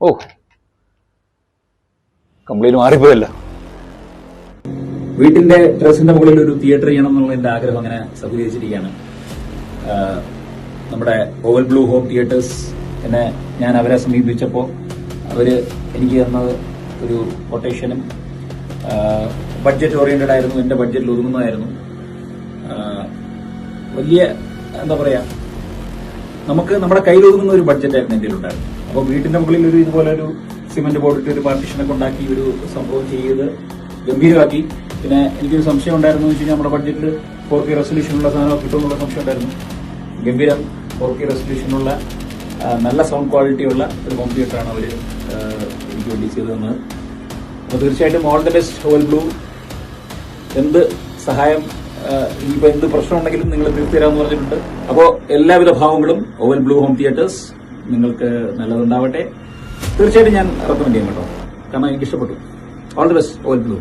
ഓ, complete മാറിപ്പോയല്ലോ. വീട്ടിന്റെ ടെറസിന്റെ മുകളിൽ ഒരു തിയേറ്റർ ചെയ്യണം എന്നുള്ള എന്റെ ആഗ്രഹം അങ്ങനെ സഫലീകരിച്ചിരിക്കുകയാണ്. നമ്മുടെ ഓവൽ ബ്ലൂ ഹോം തിയേറ്റേഴ്സ് ഞാൻ അവരെ സമീപിച്ചപ്പോൾ അവര് എനിക്ക് തന്നത് ഒരു കൊട്ടേഷനും ബഡ്ജറ്റ് ഓറിയന്റഡ് ആയിരുന്നു. എന്റെ ബഡ്ജറ്റിൽ ഒതുങ്ങുന്നതായിരുന്നു. വലിയ എന്താ പറയാ, നമുക്ക് നമ്മുടെ കയ്യിൽ ഒതുങ്ങുന്ന ഒരു ബഡ്ജറ്റായിരുന്നു എന്റെ ഉണ്ടായിരുന്നു. അപ്പോൾ വീട്ടിന്റെ മുകളിൽ ഒരു ഇതുപോലെ ഒരു സിമന്റ് ബോർഡിട്ട് ഒരു പാർട്ടീഷനൊക്കെ ഉണ്ടാക്കി ഒരു സംഭവം ചെയ്ത് ഗംഭീരമാക്കി. പിന്നെ എനിക്കൊരു സംശയം ഉണ്ടായിരുന്നു വെച്ച് കഴിഞ്ഞാൽ നമ്മുടെ ബഡ്ജറ്റിൽ 4K റെസൊല്യൂഷനുള്ള സാധനം കിട്ടുമെന്നുള്ള സംശയം ഉണ്ടായിരുന്നു. ഗംഭീരം 4K റെസൊല്യൂഷനുള്ള നല്ല സൗണ്ട് ക്വാളിറ്റിയുള്ള ഒരു ഹോം തിയേറ്ററാണ് അവർ എനിക്ക് വേണ്ടി ചെയ്തു തന്നത്. അപ്പോൾ തീർച്ചയായിട്ടും all the best oval blue. എന്ത് സഹായം, ഇനിയിപ്പോൾ എന്ത് പ്രശ്നമുണ്ടെങ്കിലും നിങ്ങൾ തീർത്തു തരാമെന്ന് പറഞ്ഞിട്ടുണ്ട്. അപ്പോൾ എല്ലാവിധ ഭാവങ്ങളും ഓവൽ ബ്ലൂ ഹോം തിയേറ്റേഴ്സ് നിങ്ങൾക്ക് നല്ലതുണ്ടാവട്ടെ. തീർച്ചയായിട്ടും ഞാൻ റെക്കമെൻഡ് ചെയ്യും കേട്ടോ, കാരണം എനിക്ക് ഇഷ്ടപ്പെട്ടു. All the best oval blue.